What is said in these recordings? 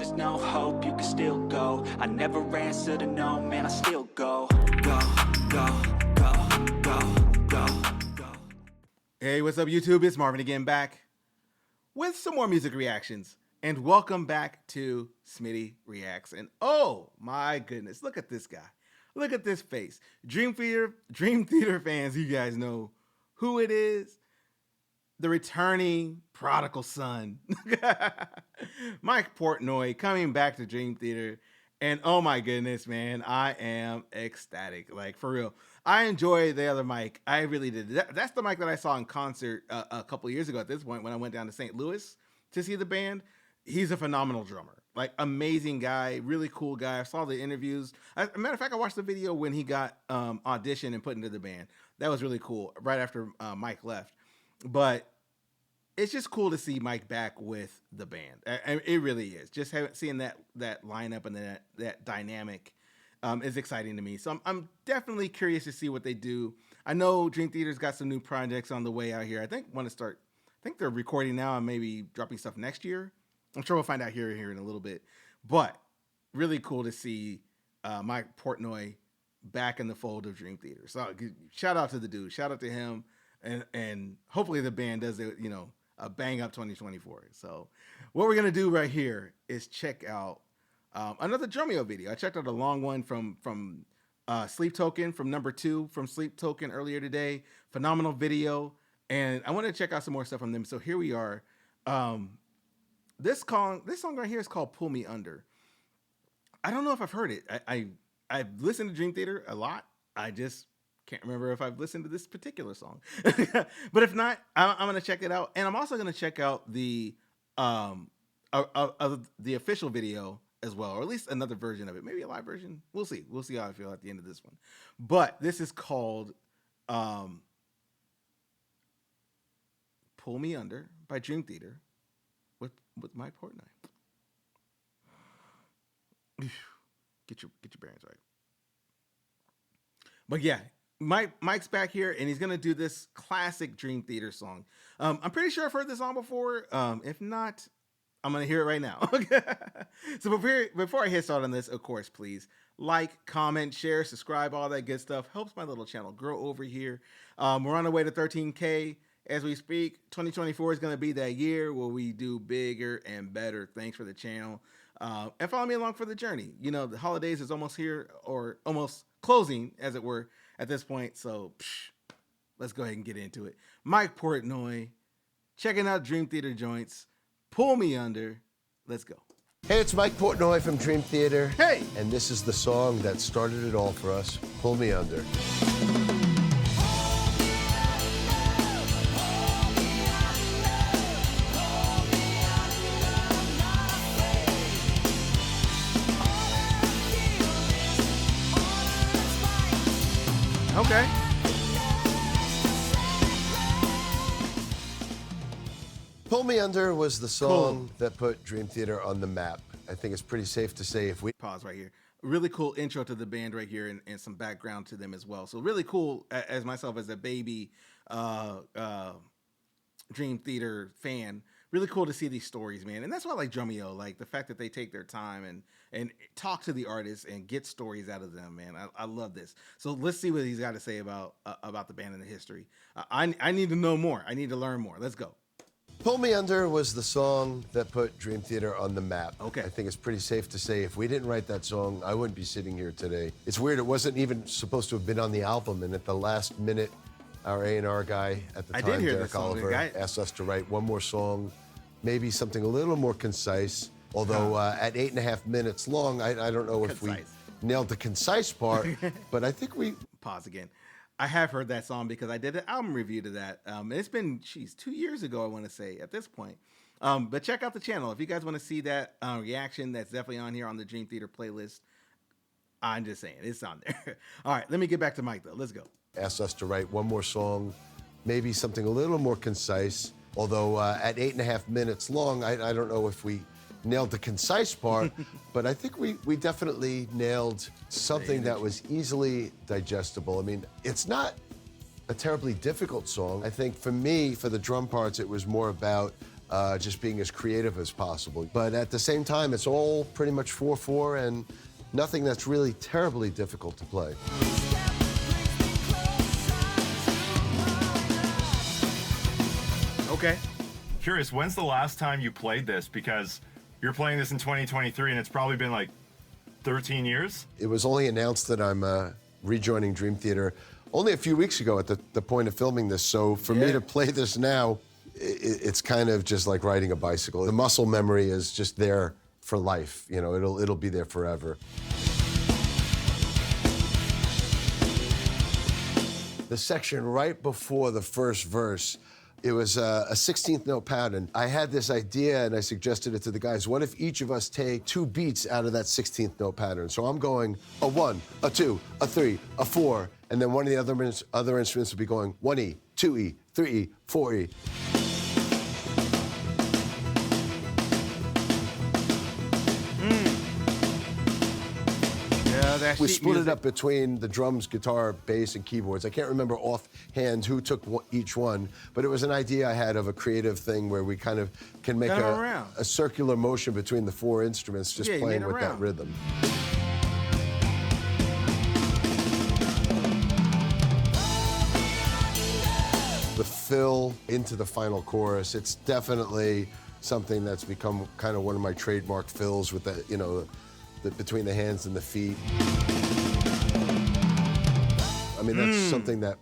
there's no hope, you can still go. I never answer to no, man, I still go. Go, go, go, go, go, go. Hey, what's up, YouTube? It's Marvin again, back with some more music reactions. And welcome back to Smitty Reacts. And oh my goodness, look at this guy. Look at this face. Dream Theater fans, you guys know who it is. The returning prodigal son, Mike Portnoy, coming back to Dream Theater. And oh my goodness, man, I am ecstatic. Like, for real. I enjoy the other Mike. I really did. That's the Mike that I saw in concert a couple years ago at this point when I went down to St. Louis to see the band. He's a phenomenal drummer. Like, amazing guy, really cool guy. I saw the interviews. As a matter of fact, I watched the video when he got auditioned and put into the band. That was really cool, right after Mike left. But it's just cool to see Mike back with the band. It really is. Just seeing that lineup and that dynamic is exciting to me. So I'm definitely curious to see what they do. I know Dream Theater's got some new projects on the way out here. I think they're recording now and maybe dropping stuff next year. I'm sure we'll find out here in a little bit. But really cool to see Mike Portnoy back in the fold of Dream Theater. So shout out to the dude. Shout out to him. And hopefully the band does it, a bang up 2024. So what we're going to do right here is check out another Drumeo video. I checked out a long one from Sleep Token, from number 2 from Sleep Token earlier today. Phenomenal video. And I want to check out some more stuff from them. So here we are. This song right here is called Pull Me Under. I don't know if I've heard it. I've listened to Dream Theater a lot. I just can't remember if I've listened to this particular song. But if not, I'm going to check it out. And I'm also going to check out the official video as well, or at least another version of it. Maybe a live version. We'll see. We'll see how I feel at the end of this one. But this is called Pull Me Under by Dream Theater with Mike Portnoy. Get your bearings right. But yeah, Mike's back here, and he's gonna do this classic Dream Theater song. I'm pretty sure I've heard this song before. If not, I'm gonna hear it right now. So before I hit start on this, of course, please like, comment, share, subscribe, all that good stuff. Helps my little channel grow over here. We're on our way to 13K as we speak. 2024 is gonna be that year where we do bigger and better. Thanks for the channel. And follow me along for the journey. The holidays is almost here, or almost closing, as it were, at this point. So let's go ahead and get into it. Mike Portnoy, checking out Dream Theater joints. Pull Me Under. Let's go. Hey, it's Mike Portnoy from Dream Theater. Hey! And this is the song that started it all for us, Pull Me Under. Okay. Pull Me Under was the song that put Dream Theater on the map. I think it's pretty safe to say if we... Pause right here. Really cool intro to the band right here, and some background to them as well. So really cool, as myself as a baby Dream Theater fan. Really cool to see these stories, man. And that's why I like Drumeo, like the fact that they take their time and talk to the artists and get stories out of them, man. I love this. So let's see what he's got to say about the band and the history. I need to know more. I need to learn more. Let's go. Pull Me Under was the song that put Dream Theater on the map. Okay. I think it's pretty safe to say if we didn't write that song, I wouldn't be sitting here today. It's weird, it wasn't even supposed to have been on the album, and at the last minute, our A&R guy at the time, Derek Oliver, asked us to write one more song, maybe something a little more concise, although at 8.5 minutes long, I don't know if we nailed the concise part, but I think we... Pause again. I have heard that song because I did an album review to that. It's been, 2 years ago, I want to say, at this point. But check out the channel. If you guys want to see that reaction, that's definitely on here on the Dream Theater playlist. I'm just saying, it's on there. All right, let me get back to Mike, though. Let's go. Asked us to write one more song, maybe something a little more concise, although at 8.5 minutes long, I don't know if we nailed the concise part, but I think we definitely nailed something that was easily digestible. I mean, it's not a terribly difficult song. I think for me, for the drum parts, it was more about just being as creative as possible. But at the same time, it's all pretty much 4/4 and nothing that's really terribly difficult to play. Okay. Curious, when's the last time you played this? Because you're playing this in 2023 and it's probably been like 13 years? It was only announced that I'm rejoining Dream Theater only a few weeks ago at the point of filming this. So for me to play this now, it's kind of just like riding a bicycle. The muscle memory is just there for life. You know, it'll be there forever. The section right before the first verse, it was a 16th note pattern. I had this idea and I suggested it to the guys. What if each of us take 2 beats out of that 16th note pattern? So I'm going a 1, a 2, a 3, a 4, and then one of the other instruments would be going 1E, 2E, 3E, 4E. We split it up between the drums, guitar, bass, and keyboards. I can't remember offhand who took each one, but it was an idea I had of a creative thing where we kind of can make a circular motion between the 4 instruments, just playing with that rhythm. The fill into the final chorus, it's definitely something that's become kind of one of my trademark fills with the, you know, between the hands and the feet. I mean, that's something that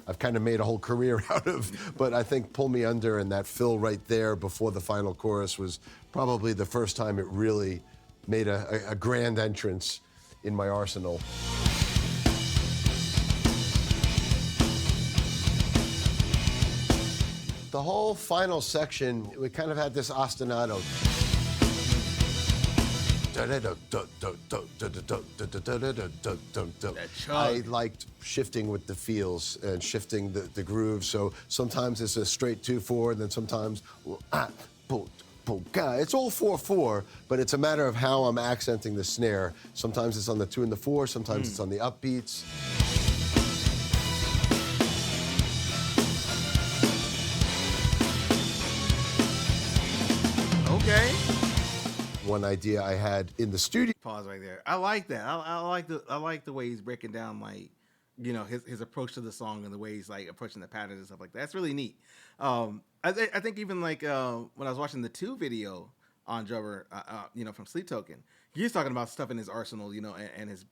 I've kind of made a whole career out of, but I think Pull Me Under and that fill right there before the final chorus was probably the first time it really made a grand entrance in my arsenal. The whole final section, we kind of had this ostinato. I liked shifting with the feels and shifting the groove. So sometimes it's a straight 2/4, and then sometimes it's all 4/4, but it's a matter of how I'm accenting the snare. Sometimes it's on the 2 and the 4, sometimes it's on the upbeats. Okay. One idea I had in the studio. Pause right there. I like that. I like the way he's breaking down, like, you know, his approach to the song and the way he's like approaching the patterns and stuff like that. That's really neat. I think even like when I was watching the 2 video on Drummer, you know, from Sleep Token, he's talking about stuff in his arsenal, you know, and his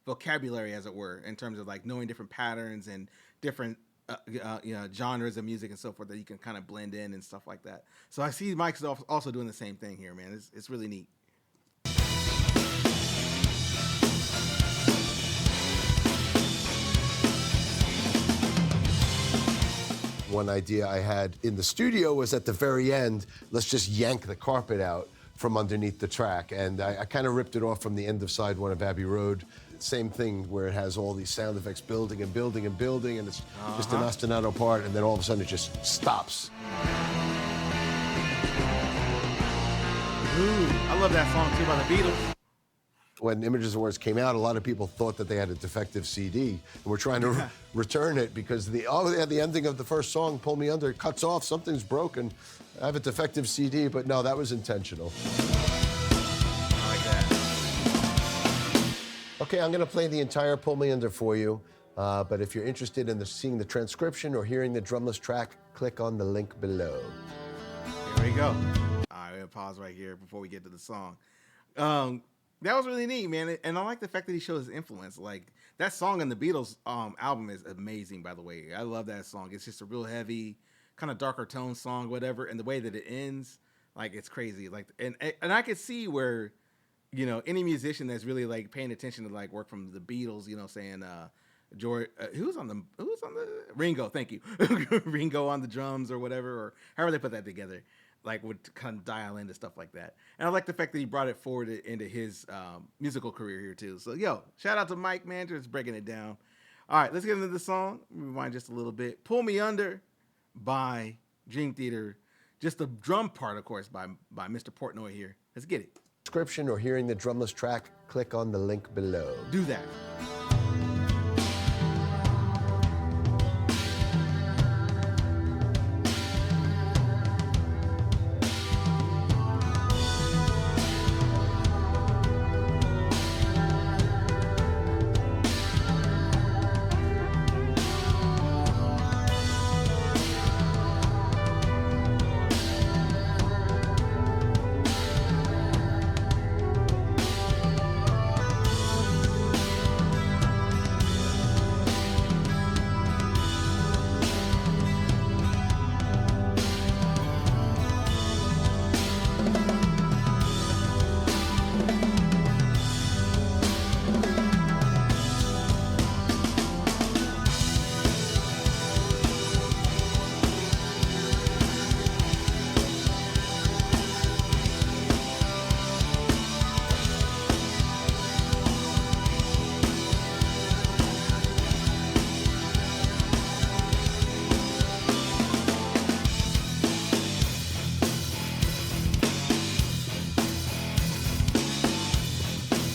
vocabulary, as it were, in terms of like knowing different patterns and different you know, genres of music and so forth that you can kind of blend in and stuff like that. So I see Mike's also doing the same thing here, man. It's really neat. One idea I had in the studio was at the very end, let's just yank the carpet out from underneath the track. And I kind of ripped it off from the end of side 1 of Abbey Road. Same thing where it has all these sound effects building and building and building, and it's just an ostinato part, and then all of a sudden it just stops. Ooh, I love that song too by the Beatles. When Images and Words came out, a lot of people thought that they had a defective CD, and we're trying to return it because the ending of the first song, Pull Me Under, cuts off, something's broken. I have a defective CD, but no, that was intentional. I like that. Okay, I'm gonna play the entire Pull Me Under for you, but if you're interested in seeing the transcription or hearing the drumless track, click on the link below. Here we go. All right, we're gonna pause right here before we get to the song. That was really neat, man, and I like the fact that he shows his influence. Like, that song on the Beatles album is amazing, by the way. I love that song. It's just a real heavy, kind of darker tone song, whatever, and the way that it ends, like, it's crazy. Like, and I could see where, you know, any musician that's really like paying attention to like work from the Beatles, you know, saying George, who's on the Ringo, thank you, Ringo on the drums or whatever, or however they put that together, like would kind of dial into stuff like that. And I like the fact that he brought it forward into his musical career here too. So yo, shout out to Mike, man, just breaking it down. All right, let's get into the song. Rewind just a little bit. Pull Me Under by Dream Theater. Just the drum part, of course, by Mr. Portnoy here. Let's get it. Description or hearing the drumless track, click on the link below. Do that.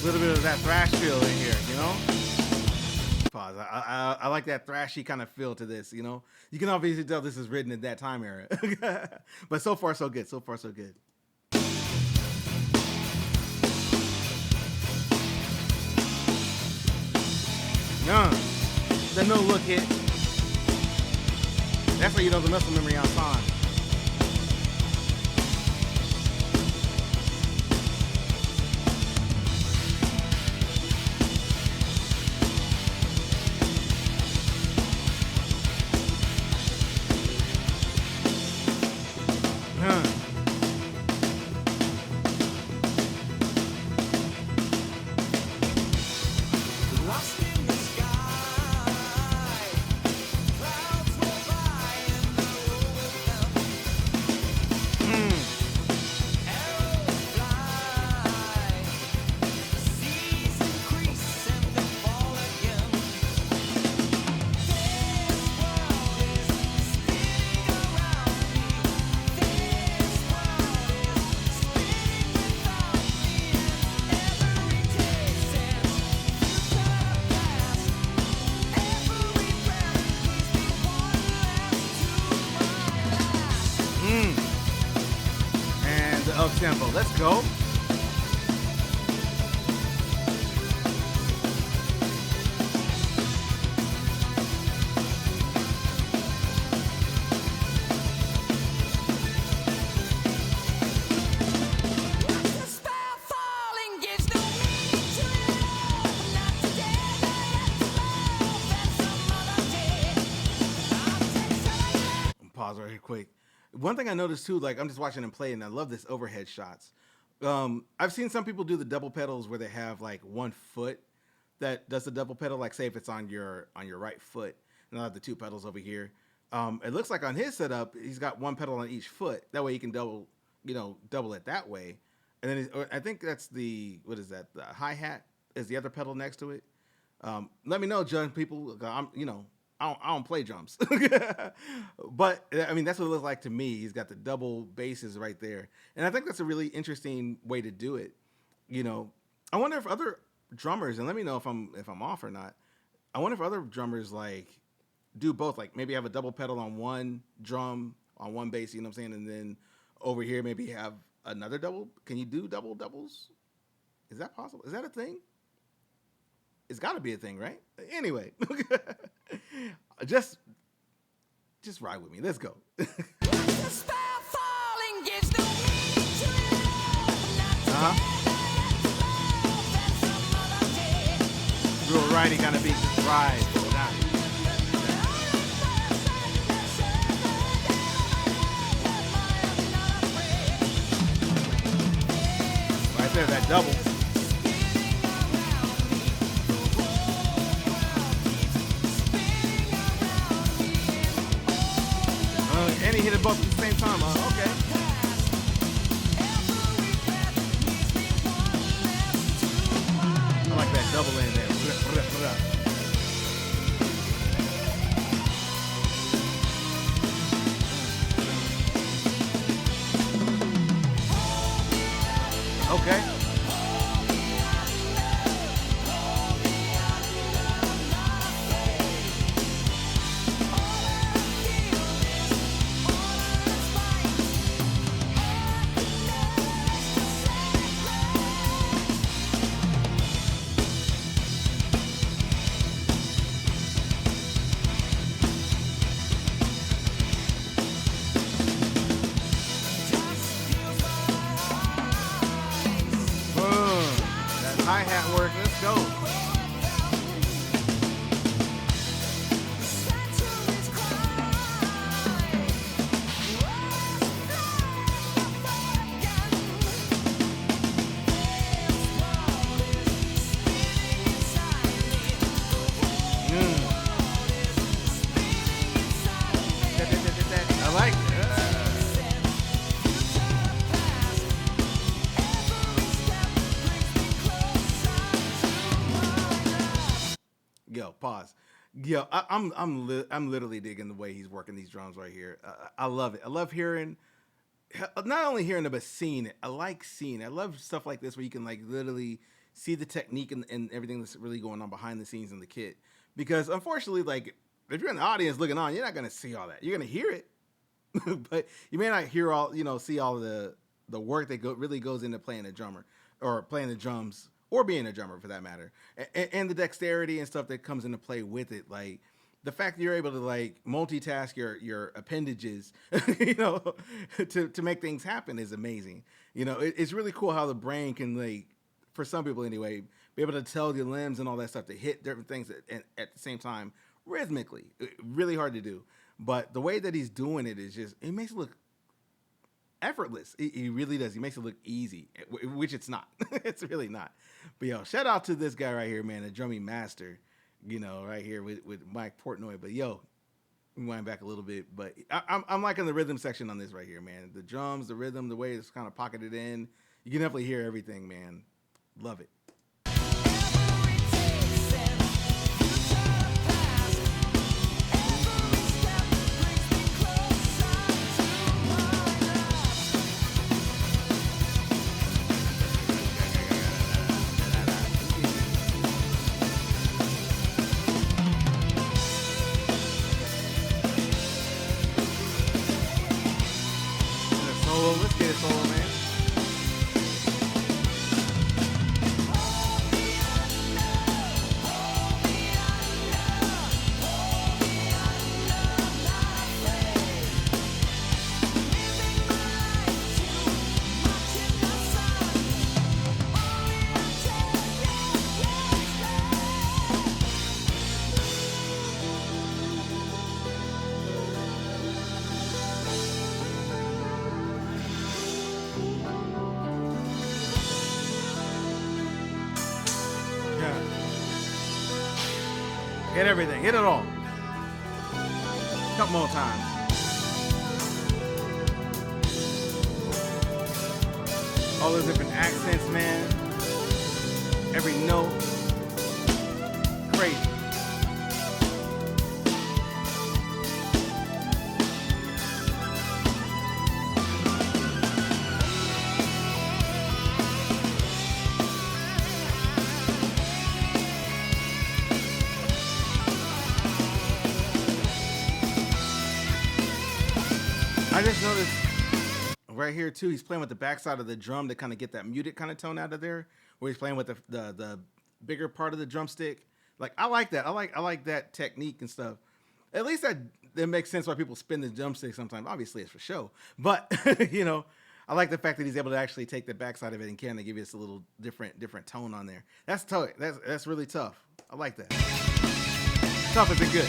A little bit of that thrash feel in here, you know? Pause. I like that thrashy kind of feel to this, you know? You can obviously tell this is written in that time era. But so far, so good. So far, so good. The no look hit. That's how you know the muscle memory on time. Up tempo. Let's go. Pause right here quick. One thing I noticed too, like I'm just watching him play, and I love this overhead shots. I've seen some people do the double pedals where they have like one foot that does the double pedal. Like say if it's on your right foot, and I have the two pedals over here. It looks like on his setup, he's got one pedal on each foot. That way he can double it that way. And then I think that's what is that? The hi-hat is the other pedal next to it. Let me know, John. People, I don't play drums, but I mean, that's what it looks like to me. He's got the double basses right there. And I think that's a really interesting way to do it. I wonder if other drummers, and let me know if I'm off or not. I wonder if other drummers like do both, like maybe have a double pedal on one drum, on one bass, you know what I'm saying? And then over here, maybe have another double. Can you do doubles? Is that possible? Is that a thing? It's got to be a thing, right? Anyway, just ride with me. Let's go. Do a ridey kind of beat. Just ride. Right there, that double. And he hit it both at the same time. Okay. I like that double in there. Okay. Hi-hat work, let's go. I like it. Yo, pause. Yo, I'm literally digging the way he's working these drums right here. I love it. I love hearing, not only hearing it, but seeing it. I like seeing it. I love stuff like this where you can like literally see the technique and everything that's really going on behind the scenes in the kit. Because unfortunately, like if you're in the audience looking on, you're not going to see all that. You're going to hear it, but you may not hear all, see all of the work that really goes into playing a drummer or playing the drums or being a drummer for that matter, and the dexterity and stuff that comes into play with it. Like the fact that you're able to like multitask your appendages, to make things happen is amazing. It's really cool how the brain can, like, for some people anyway, be able to tell your limbs and all that stuff to hit different things at the same time rhythmically. Really hard to do. But the way that he's doing it is just, it makes it look effortless. He really does. He makes it look easy, which it's not. It's really not. But yo, shout out to this guy right here, man, the drumming master, right here with Mike Portnoy. But yo, we went back a little bit, but I'm liking the rhythm section on this right here, man. The drums, the rhythm, the way it's kind of pocketed in. You can definitely hear everything, man. Love it. Let's get it solo, man. Hit everything. Hit it all. Couple more times. All those different accents, man. Every note. Crazy. I just noticed right here too, he's playing with the backside of the drum to kind of get that muted kind of tone out of there, where he's playing with the bigger part of the drumstick. Like I like that. I like that technique and stuff. At least that makes sense why people spin the drumstick sometimes. Obviously it's for show, but I like the fact that he's able to actually take the backside of it and kind of give us a little different tone on there. That's tough. That's really tough. I like that. Tough as it good.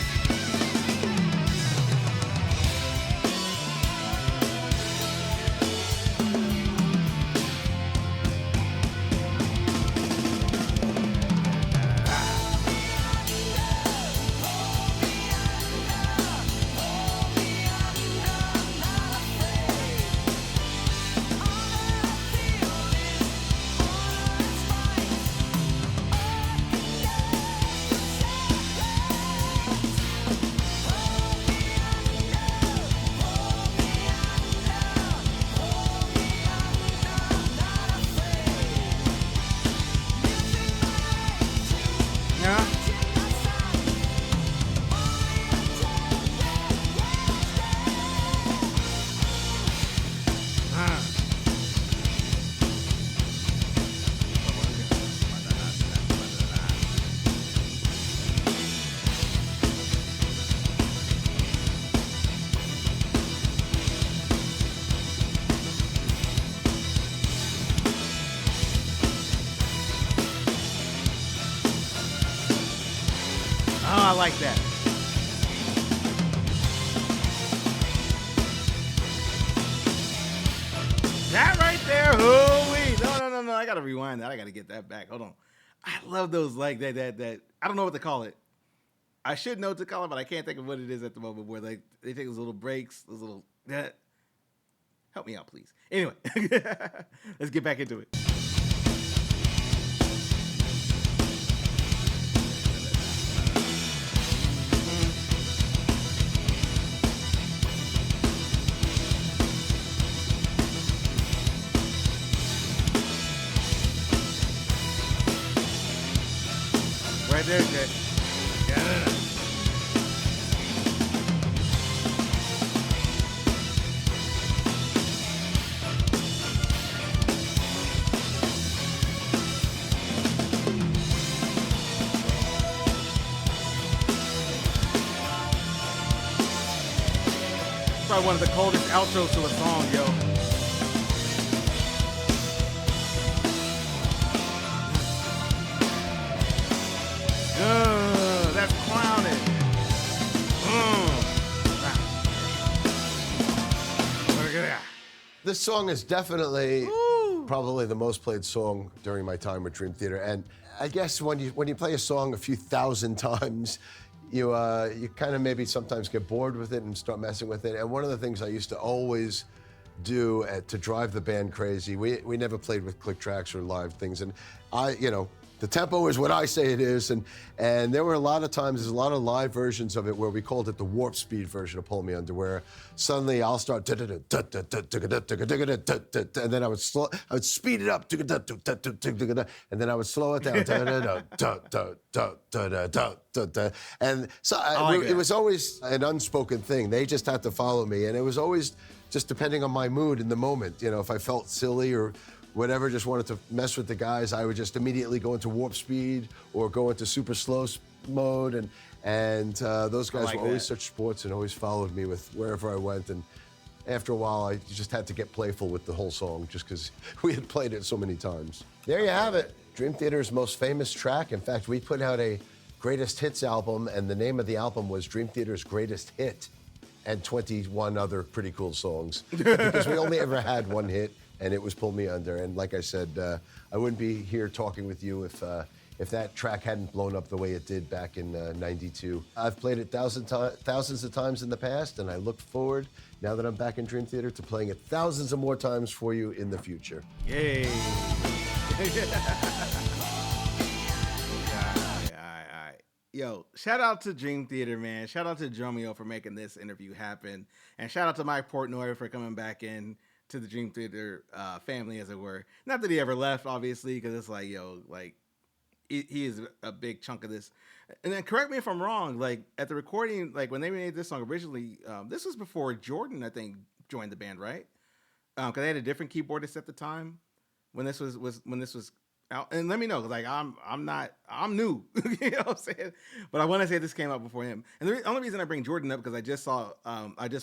I like that. That right there, holy! No! I gotta rewind that. I gotta get that back. Hold on. I love those like that. I don't know what to call it. I should know what to call it, but I can't think of what it is at the moment. Where like they take those little breaks, those little. Help me out, please. Anyway, let's get back into it. right there, Jay. Yeah. Probably one of the coldest outros to a song, yo. That's clowning. Look at that. This song is definitely probably the most played song during my time with Dream Theater. And I guess when you play a song a few thousand times, you kind of maybe sometimes get bored with it and start messing with it. And one of the things I used to always do to drive the band crazy, we never played with click tracks or live things. And the tempo is what I say it is, and there were a lot of times, there's a lot of live versions of it where we called it the warp speed version of Pull Me Under, where suddenly I'll start and then I would speed it up, and then I would slow it down, and so it was always an unspoken thing. They just had to follow me, and it was always just depending on my mood in the moment. If I felt silly or whatever, just wanted to mess with the guys, I would just immediately go into warp speed or go into super slow mode, and those guys were always such sports and always followed me with wherever I went. And after a while, I just had to get playful with the whole song just because we had played it so many times. There you have it, Dream Theater's most famous track. In fact, we put out a greatest hits album, and the name of the album was Dream Theater's Greatest Hit, and 21 other pretty cool songs because we only ever had one hit, and it was Pull Me Under. And like I said, I wouldn't be here talking with you if that track hadn't blown up the way it did back in '92. I've played it thousands of times in the past, and I look forward, now that I'm back in Dream Theater, to playing it thousands of more times for you in the future. Yay. Yo, shout out to Dream Theater, man. Shout out to Drumeo for making this interview happen. And shout out to Mike Portnoy for coming back in to the Dream Theater family, as it were. Not that he ever left, obviously, because it's like, yo, like, he is a big chunk of this. And then correct me if I'm wrong, like, at the recording, like, when they made this song originally, this was before Jordan, I think, joined the band, right? Because they had a different keyboardist at the time when this was out. And let me know, because, like, I'm new, you know what I'm saying? But I want to say this came out before him. And the only reason I bring Jordan up, because I just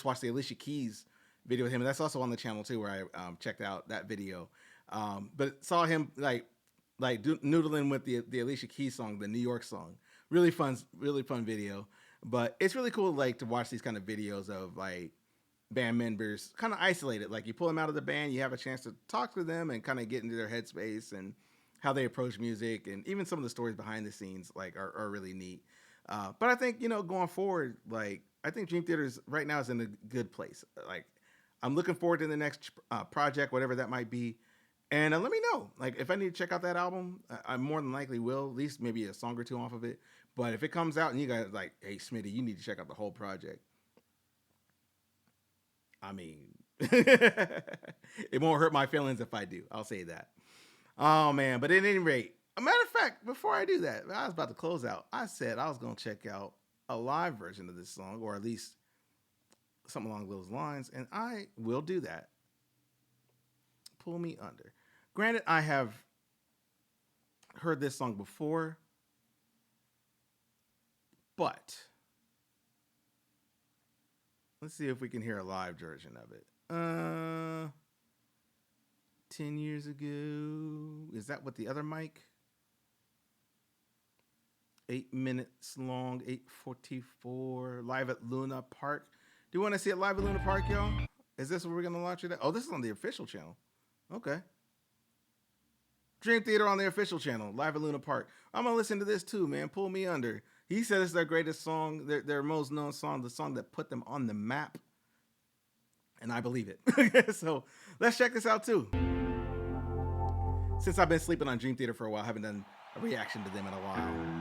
watched the Alicia Keys video with him, and that's also on the channel too, where I checked out that video. But saw him like noodling with the Alicia Keys song, the New York song. Really fun video. But it's really cool, like, to watch these kind of videos of, like, band members kind of isolated. Like, you pull them out of the band, you have a chance to talk to them and kind of get into their headspace and how they approach music, and even some of the stories behind the scenes, like, are really neat. But I think, going forward, like, I think Dream Theater right now is in a good place. Like, I'm looking forward to the next project, whatever that might be. And let me know, like, if I need to check out that album, I more than likely will, at least maybe a song or two off of it. But if it comes out and you guys like, hey, Smitty, you need to check out the whole project, I mean, it won't hurt my feelings if I do. I'll say that. Oh, man. But at any rate, a matter of fact, before I do that, I was about to close out. I said I was going to check out a live version of this song, or at least something along those lines, and I will do that. Pull Me Under. Granted, I have heard this song before, but let's see if we can hear a live version of it. 10 years ago. Is that what the other mic? 8 minutes long, 8:44, live at Luna Park. Do you want to see it live at Luna Park, y'all? Is this what we're going to launch it at? Oh, this is on the official channel. Okay. Dream Theater on the official channel, live at Luna Park. I'm going to listen to this too, man. Pull Me Under. He said it's their greatest song, their most known song, the song that put them on the map. And I believe it. So let's check this out too. Since I've been sleeping on Dream Theater for a while, I haven't done a reaction to them in a while.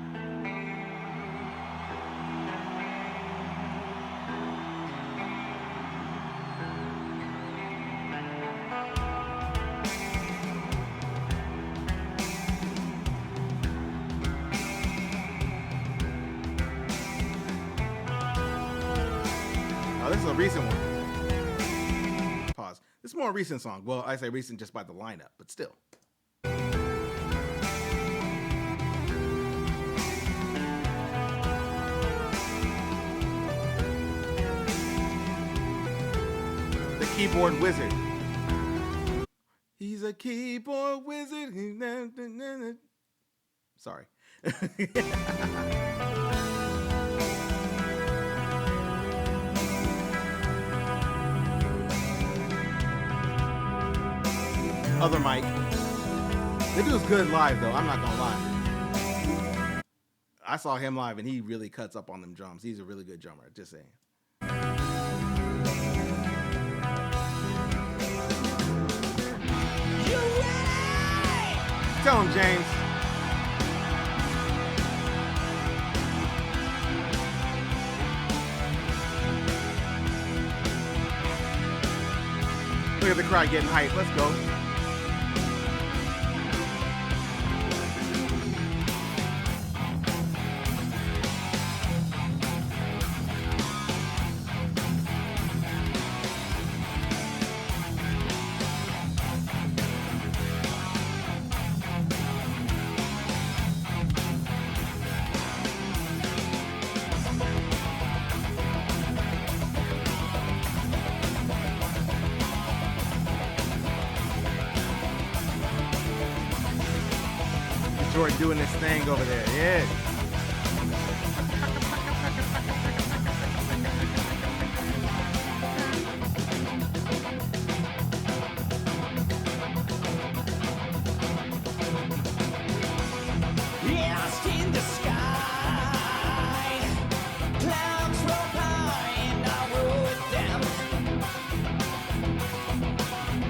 Oh, this is a recent one. Pause. This is more a recent song. Well, I say recent just by the lineup, but still. The Keyboard Wizard. He's a keyboard wizard. Sorry. Other Mike. That dude's good live though, I'm not gonna lie. I saw him live and he really cuts up on them drums. He's a really good drummer, just saying. Tell him, James. Look at the crowd getting hyped. Let's go. Jordan doing this thing over there, yeah. Lost in the sky, clouds roll by and I rode them.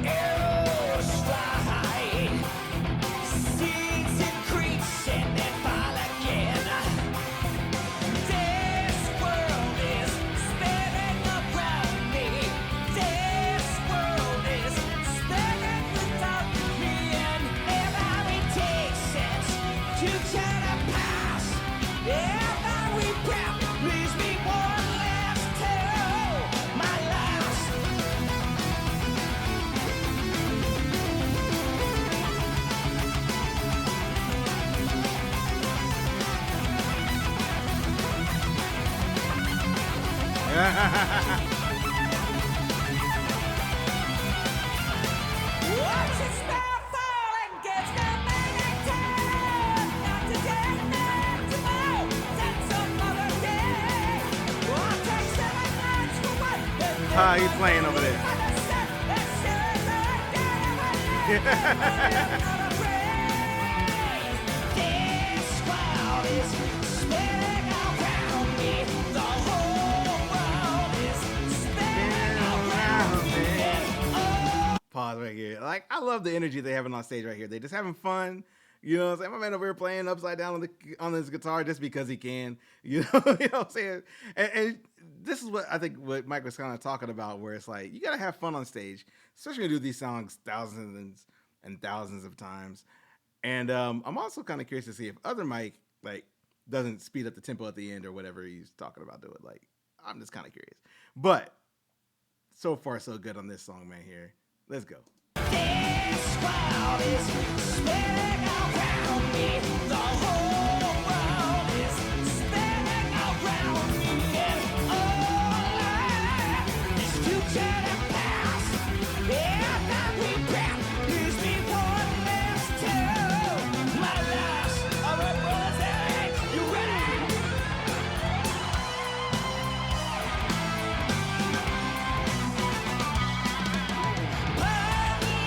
Arrows strike, seeds increase and then fall again. This world is spinning around me. This world is spinning without me, and every takes sense to turn a pass. Every breath leaves me one last tell my last. Watch it spell fall and gets no meaning to not today, not tomorrow, that's some other day. What takes 7 nights for what? Ah, he's playing over there. This cloud is spinning around me. The whole world is spinning around me. Pause right here. Like, I love the energy they having on stage right here. They just having fun. You know what I'm saying? My man over here playing upside down on his guitar just because he can. You know what I'm saying? And this is what I think what Mike was kind of talking about, where it's like, you got to have fun on stage, especially when you do these songs thousands and thousands of times. And I'm also kind of curious to see if other Mike, like, doesn't speed up the tempo at the end or whatever he's talking about doing. Like, I'm just kind of curious. But so far, so good on this song, man, here. Let's go. This cloud is spinning around me. The whole world is spinning around me. And all I is future and past. Every breath leaves me one last tell my last. All right, brothers, you ready? Pull me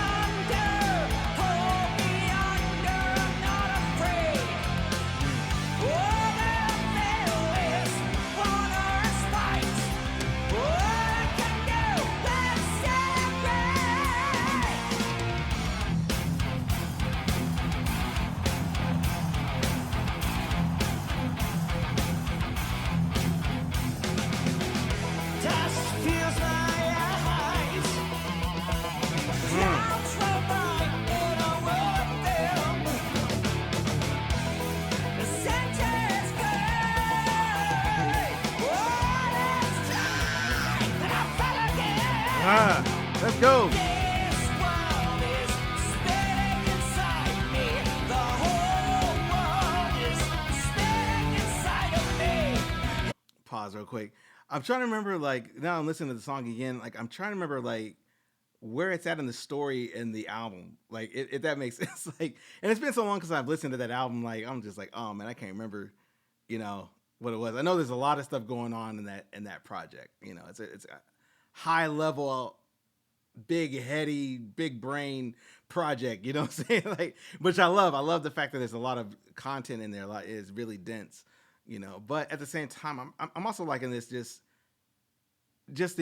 under, Let's go. This world is spinning inside me. The whole world is spinning inside of me. Pause real quick. I'm trying to remember, like, now I'm listening to the song again. Like, I'm trying to remember, like, where it's at in the story in the album. Like, if that makes sense. Like, and it's been so long because I've listened to that album. Like, I'm just like, oh man, I can't remember, what it was. I know there's a lot of stuff going on in that project. It's a high level, big heady, big brain project. You know what I'm saying? Like, which I love. I love the fact that there's a lot of content in there. A lot is really dense. But at the same time, I'm also liking this just just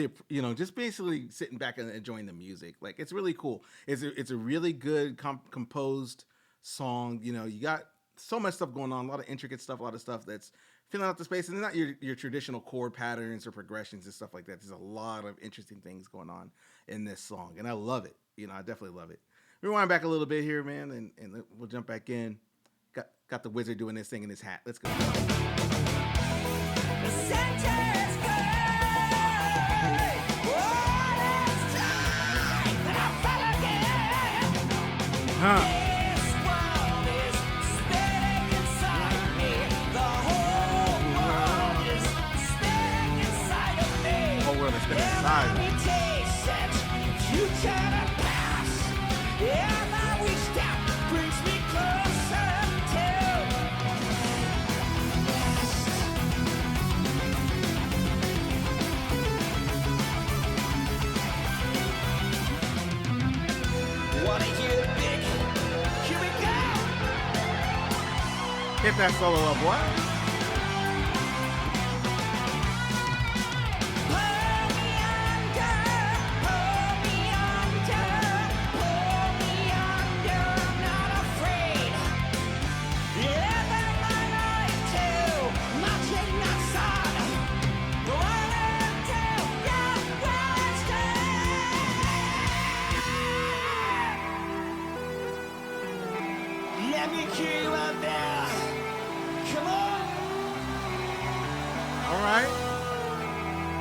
basically sitting back and enjoying the music. Like, it's really cool. It's a really good composed song. You got so much stuff going on, a lot of intricate stuff, a lot of stuff that's filling out the space, and not your traditional chord patterns or progressions and stuff like that. There's a lot of interesting things going on in this song, and I love it. I definitely love it. Rewind back a little bit here, man, and we'll jump back in. Got the wizard doing this thing in his hat. Let's go. The center's great. What is time? And I fell again. This world is spinning inside me. The whole world is spinning inside of me. Whole world is spinning inside. Every taste, future and past. Every step brings me closer to. Wanna hear it big? Here we go. Hit that solo up, what? Pull me under, pull me under, pull me under. I'm not afraid. Living my life too much in that sun. Running to your western. Let me hear you out there. Come on. All right.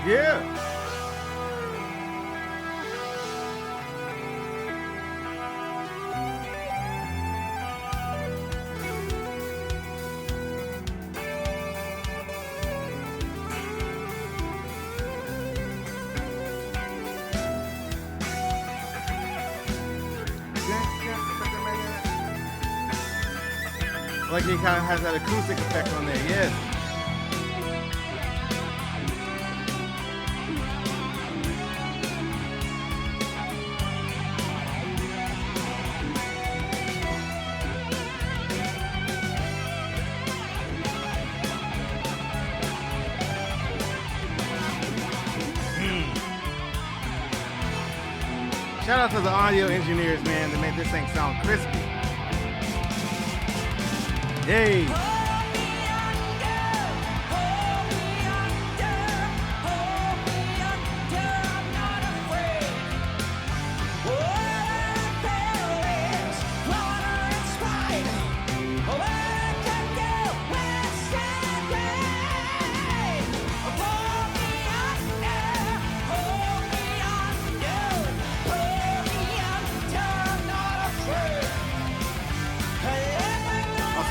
Yeah. Like, he kind of has that acoustic effect on there. Yes. Shout out to the audio engineers, man, that made this thing sound crispy. Yay!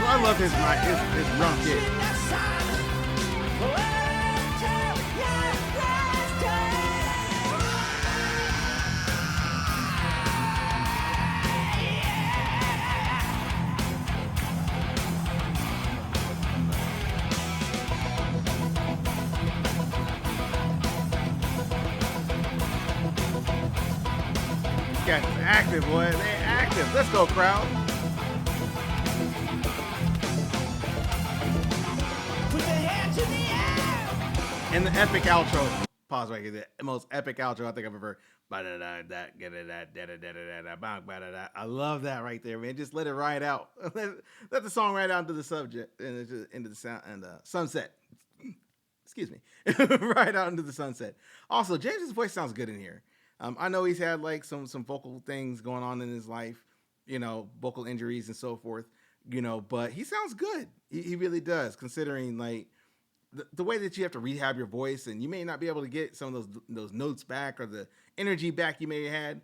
I love his drum kit. Guys, active, boy. They're active. Let's go, crowd. And the epic outro. Pause right here. The most epic outro I think I've ever. I love that right there, man. Just let it ride out. Let the song ride out into the subject and into the sound and sunset. Excuse me. Right out into the sunset. Also, James's voice sounds good in here. I know he's had like some vocal things going on in his life, vocal injuries and so forth, but he sounds good. He really does, considering like the way that you have to rehab your voice, and you may not be able to get some of those notes back or the energy back you may have had,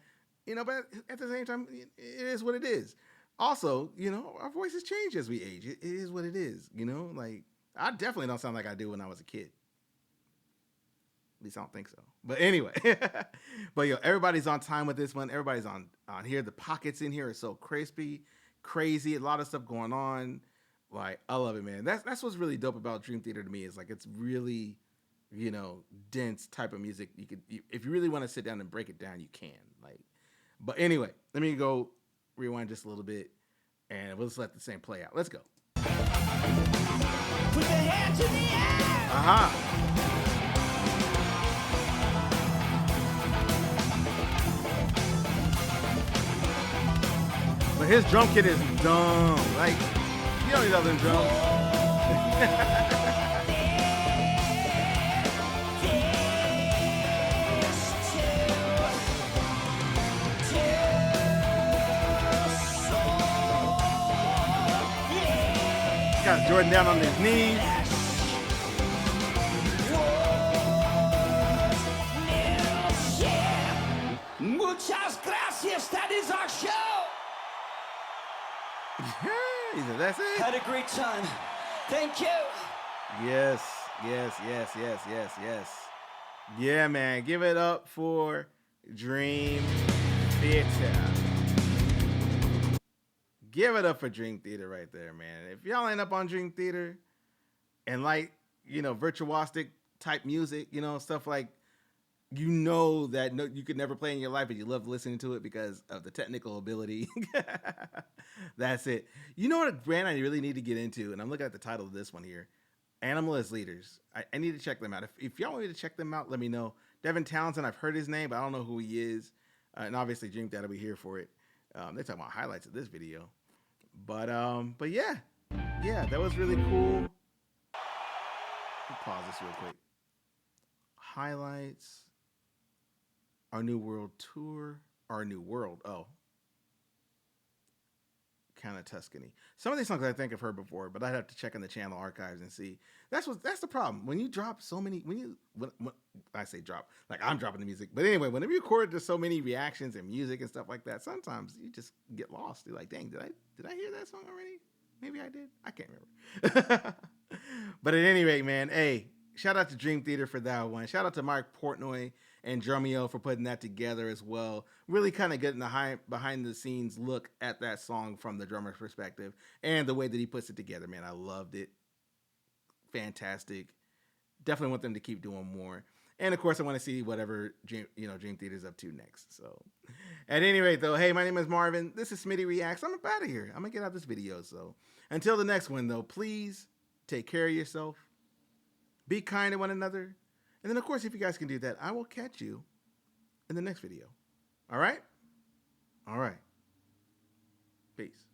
but at the same time, it is what it is. Also, our voices change as we age. It is what it is, like I definitely don't sound like I do when I was a kid. At least I don't think so. But anyway, but everybody's on time with this one. Everybody's on here. The pockets in here are so crispy, crazy. A lot of stuff going on. Like, I love it, man. That's what's really dope about Dream Theater to me, is like it's really, dense type of music. You could, if you really want to sit down and break it down, you can. Like, but anyway, let me go rewind just a little bit, and we'll just let the same play out. Let's go. Put your hands in the air. But his drum kit is dumb. Like, you don't need other drums. Got Jordan down on his knees. Muchas gracias. That is our show. He said, that's it. Had a great time. Thank you. Yes. Yeah, man. Give it up for Dream Theater. Give it up for Dream Theater right there, man. If y'all ain't up on Dream Theater and like, virtuosic type music, stuff like, that you could never play in your life, but you love listening to it because of the technical ability. That's it. You know what a brand I really need to get into, and I'm looking at the title of this one here, Animal as Leaders. I need to check them out. If y'all want me to check them out, let me know. Devin Townsend, I've heard his name, but I don't know who he is. And obviously Dream Theater will be here for it. They're talking about highlights of this video. But yeah, that was really cool. Pause this real quick. Highlights. Our New World Tour. Our New World. Oh. Kind of Tuscany. Some of these songs I think I've heard before, but I'd have to check in the channel archives and see. That's the problem. When you drop so many, when I say drop, like I'm dropping the music. But anyway, whenever you record just so many reactions and music and stuff like that, sometimes you just get lost. You're like, dang, did I hear that song already? Maybe I did. I can't remember. But at any rate, man, hey, shout out to Dream Theater for that one. Shout out to Mark Portnoy and Drumeo for putting that together as well. Really kind of getting the behind the scenes look at that song from the drummer's perspective and the way that he puts it together, man. I loved it. Fantastic. Definitely want them to keep doing more. And of course, I want to see whatever Dream Theater's up to next. So at any rate, though, hey, my name is Marvin. This is Smitty Reacts. I'm out of here. I'm going to get out this video. So until the next one, though, please take care of yourself. Be kind to one another. And then, of course, if you guys can do that, I will catch you in the next video. All right? All right. Peace.